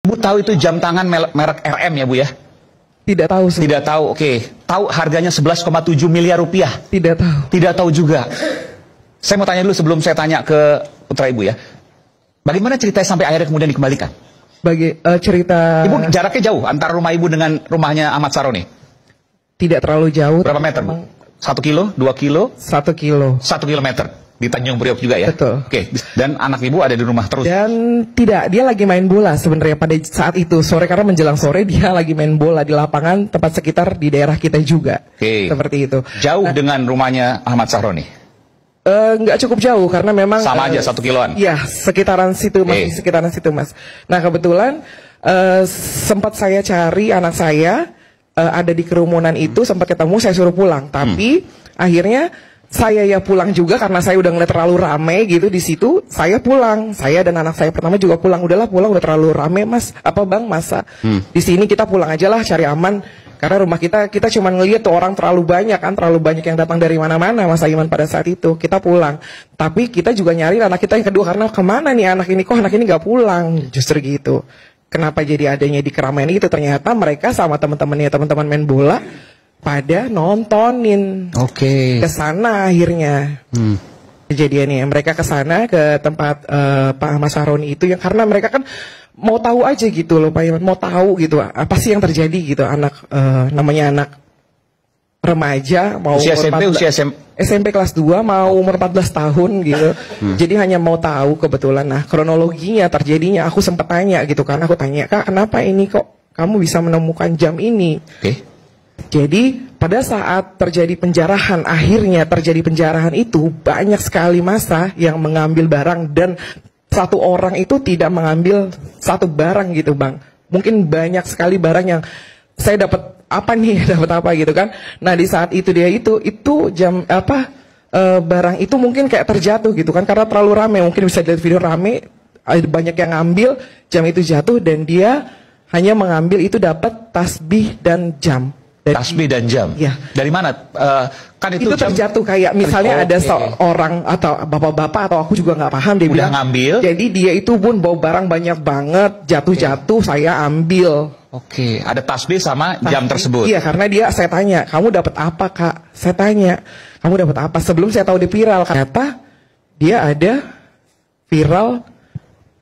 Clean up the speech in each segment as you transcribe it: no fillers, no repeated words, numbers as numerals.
Bu tahu itu jam tangan merek RM ya Bu ya? Tidak tahu. Tidak tahu, oke. Tahu harganya 11,7 miliar rupiah? Tidak tahu. Tidak tahu juga. Saya mau tanya dulu sebelum saya tanya ke putra Ibu ya. Bagaimana ceritanya sampai akhirnya kemudian dikembalikan? Cerita... Ibu jaraknya jauh antara rumah Ibu dengan rumahnya Ahmad Saroni? Tidak terlalu jauh. Berapa meter Bu? 1 kilo? 2 kilo? 1 kilo. 1 kilometer? Di Tanjung Priok juga ya? Betul. Oke. Dan anak Ibu ada di rumah terus? Dan tidak, dia lagi main bola sebenarnya pada saat itu. Sore, karena menjelang sore dia lagi main bola di lapangan tempat sekitar di daerah kita juga. Oke. Seperti itu. Jauh dengan rumahnya Ahmad Saroni? Nggak cukup jauh karena memang sama aja 1 kiloan. Iya, sekitaran situ Mas, sekitaran situ Mas. Nah, kebetulan sempat saya cari anak saya ada di kerumunan itu, sempat ketemu, saya suruh pulang. Tapi akhirnya saya ya pulang juga karena saya udah ngeliat terlalu rame gitu di situ. Saya pulang, saya dan anak saya pertama juga pulang. Udahlah pulang, udah terlalu rame Mas. Apa Bang, masa di sini kita pulang aja lah, cari aman. Karena rumah kita cuma ngeliat tuh orang terlalu banyak kan, terlalu banyak yang datang dari mana-mana Mas Aiman pada saat itu. Kita pulang, tapi kita juga nyari anak kita yang kedua karena kemana nih anak ini, kok anak ini nggak pulang, justru gitu. Kenapa jadi adanya di keramaian itu? Ternyata mereka sama teman-temannya, teman-teman main bola pada nontonin. Oke. Kesana akhirnya. Kejadiannya mereka kesana ke tempat Pak Ahmad Saroni itu yang karena mereka kan mau tahu aja gitu loh Pak Iman, mau tahu gitu apa sih yang terjadi gitu. Anak namanya anak remaja mau usia SMP, 14, usia SMP kelas 2 mau umur 14 tahun gitu. Jadi hanya mau tahu kebetulan. Nah, kronologinya terjadinya aku sempat tanya gitu kan. Aku tanya, "Kak, kenapa ini kok kamu bisa menemukan jam ini?" Jadi pada saat terjadi penjarahan, akhirnya terjadi penjarahan itu banyak sekali massa yang mengambil barang dan satu orang itu tidak mengambil satu barang gitu Bang. Mungkin banyak sekali barang yang saya dapat apa nih, dapat apa gitu kan. Nah di saat itu dia itu jam apa barang itu mungkin kayak terjatuh gitu kan karena terlalu rame. Mungkin bisa dilihat video rame, ada banyak yang ngambil, jam itu jatuh dan dia hanya mengambil itu dapat tasbih dan jam. Tasbih dan jam? Ya. Dari mana? Kan itu jam terjatuh kayak misalnya ada seorang atau bapak-bapak atau aku juga nggak paham dia bilang ngambil. Jadi dia itu pun bawa barang banyak banget, jatuh-jatuh saya ambil. Oke, ada tasbih sama jam tersebut. Iya, karena saya tanya, "Kamu dapat apa, Kak?" Saya tanya, "Kamu dapat apa?" Sebelum saya tahu dia viral, ternyata dia ada viral.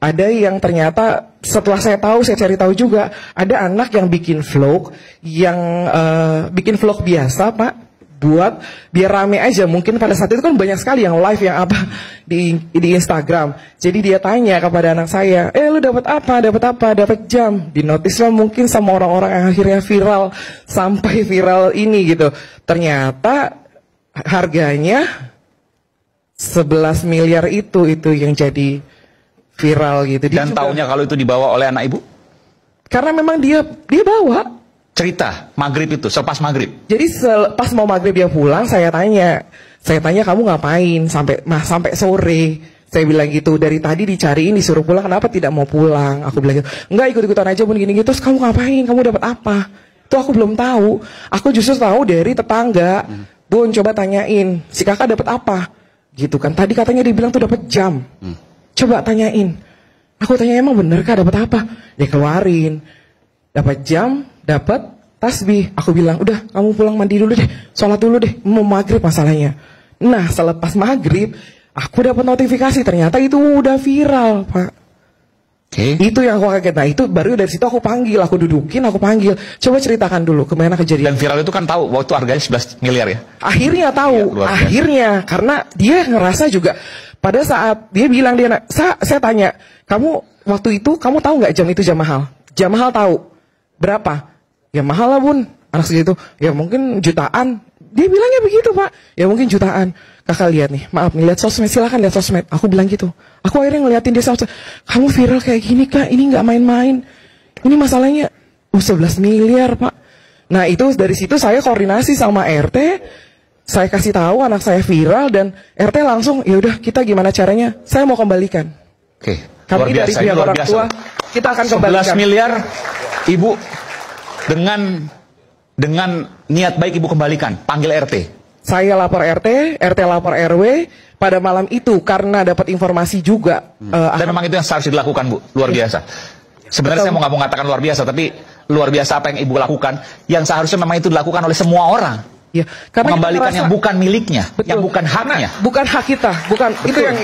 Ada yang ternyata setelah saya tahu, saya cari tahu juga ada anak yang bikin vlog, bikin vlog biasa Pak, buat biar rame aja. Mungkin pada saat itu kan banyak sekali yang live yang apa di Instagram. Jadi dia tanya kepada anak saya, "Lu dapat apa? Dapat apa? Dapat jam." Di notice lah mungkin sama orang-orang yang akhirnya viral sampai viral ini gitu. Ternyata harganya 11 miliar itu yang jadi viral gitu. Dan taunya kalau itu dibawa oleh anak Ibu? Karena memang dia bawa. Cerita maghrib itu, selepas maghrib. Jadi pas mau maghrib dia pulang, saya tanya kamu ngapain sampai sore? Saya bilang gitu, dari tadi dicariin disuruh pulang, kenapa tidak mau pulang? Aku bilang gitu, enggak ikut-ikutan aja Bun gini-gitu. Terus kamu ngapain? Kamu dapat apa? Itu aku belum tahu. Aku justru tahu dari tetangga. Bun coba tanyain, si kakak dapat apa? Gitu kan. Tadi katanya dibilang tuh dapat jam. Coba tanyain. Aku tanya emang bener Kak dapat apa? Dia keluarin. Dapat jam, dapat tasbih. Aku bilang, "Udah, kamu pulang mandi dulu deh. Sholat dulu deh. Mau maghrib masalahnya." Nah, selepas maghrib, aku dapat notifikasi ternyata itu udah viral, Pak. Itu yang aku kaget. Nah, itu baru dari situ aku panggil, aku dudukin, aku panggil. Coba ceritakan dulu kemana kejadian. Dan viral itu kan tahu waktu harganya 11 miliar ya? Akhirnya tahu. Ya, akhirnya karena dia ngerasa juga. Pada saat dia bilang saya tanya, "Kamu waktu itu kamu tahu nggak jam itu jam mahal?" Jam mahal tahu. Berapa? "Ya mahal lah Bun." Anak segitu, "Ya mungkin jutaan." Dia bilangnya begitu Pak. "Ya mungkin jutaan." Kakak lihat nih, maaf nih, lihat sosmed, silakan lihat sosmed. Aku bilang gitu. Aku akhirnya ngeliatin dia sosmed. "Kamu viral kayak gini Kak, ini nggak main-main. Ini masalahnya 11 miliar Pak." Nah itu dari situ saya koordinasi sama RT. Saya kasih tahu anak saya viral dan RT langsung, "Ya udah kita gimana caranya? Saya mau kembalikan." Oke. Kami dari pihak orang tua kita akan kembalikan. 11 miliar Ibu dengan niat baik Ibu kembalikan, panggil RT. Saya lapor RT lapor RW pada malam itu karena dapat informasi juga. Dan memang itu yang harus dilakukan Bu, luar biasa. Sebenarnya saya mau nggak mau mengatakan luar biasa, tapi luar biasa apa yang Ibu lakukan, yang seharusnya memang itu dilakukan oleh semua orang. Ya, karena mengembalikan merasa, yang bukan miliknya, betul, yang bukan haknya. Bukan hak kita, bukan.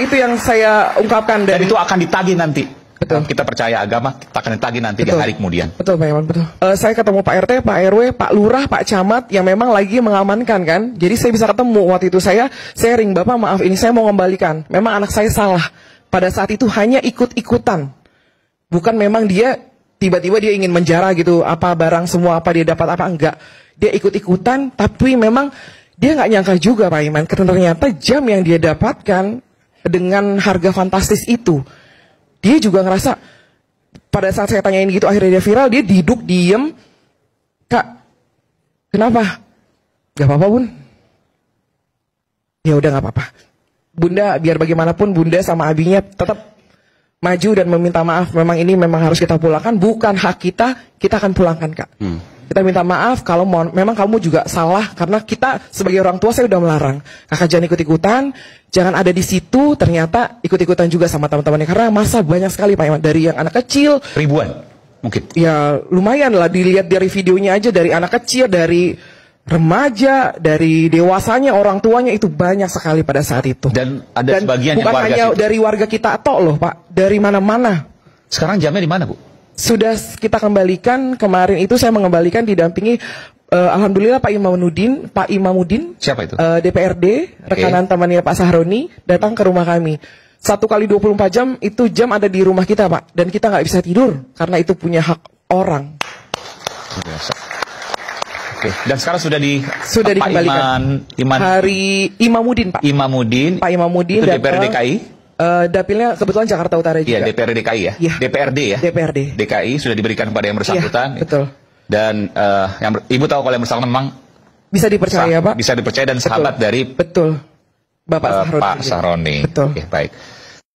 Itu yang saya ungkapkan dan itu akan ditagih nanti. Betul. Kita percaya agama, kita akan ditagih nanti di hari kemudian. Betul, Pak Iman, betul. Saya ketemu Pak RT, Pak RW, Pak Lurah, Pak Camat yang memang lagi mengamankan kan. Jadi saya bisa ketemu waktu itu saya sharing, Bapak maaf ini saya mau kembalikan. Memang anak saya salah. Pada saat itu hanya ikut-ikutan. Bukan memang dia tiba-tiba dia ingin menjara gitu, apa barang semua apa dia dapat apa enggak. Dia ikut-ikutan, tapi memang dia nggak nyangka juga Pak Iman. Ternyata jam yang dia dapatkan dengan harga fantastis itu, dia juga ngerasa pada saat saya tanyain gitu akhirnya dia viral, dia duduk diem, Kak, kenapa? Gak apa-apa Bun. Ya udah nggak apa-apa. Bunda biar bagaimanapun Bunda sama abinya tetap maju dan meminta maaf. Memang ini memang harus kita pulangkan, bukan hak kita akan pulangkan Kak. Kita minta maaf kalau memang kamu juga salah, karena kita sebagai orang tua saya udah melarang. Kakak jangan ikut-ikutan, jangan ada di situ, ternyata ikut-ikutan juga sama teman-temannya. Karena masa banyak sekali Pak Iman, dari yang anak kecil. Ribuan mungkin. Ya lumayan lah, dilihat dari videonya aja, dari anak kecil, dari remaja, dari dewasanya, orang tuanya itu banyak sekali pada saat itu. Dan ada sebagian bukan yang hanya dari warga kita tok loh Pak, dari mana-mana. Sekarang jamnya di mana Bu? Sudah kita kembalikan, kemarin itu saya mengembalikan didampingi alhamdulillah Pak Imamudin. Siapa itu? DPRD, rekanan temannya Pak Sahroni datang ke rumah kami. 1 kali 24 jam itu jam ada di rumah kita Pak, dan kita nggak bisa tidur karena itu punya hak orang. Biasa. Oke, dan sekarang sudah dikembalikan. Hari Imamudin Pak. Imamudin. Pak Imamudin itu DPRD DKI. Dapilnya kebetulan Jakarta Utara juga. Iya, DPRD DKI ya? Ya. DPRD ya? DPRD. DKI sudah diberikan kepada yang bersangkutan. Ya, betul. Dan Ibu tahu kalau yang bersangkutan memang bisa dipercaya Pak? Bisa dipercaya dan sahabat dari Betul. Bapak Sahroni. Pak Sahroni. Betul. Oke, baik.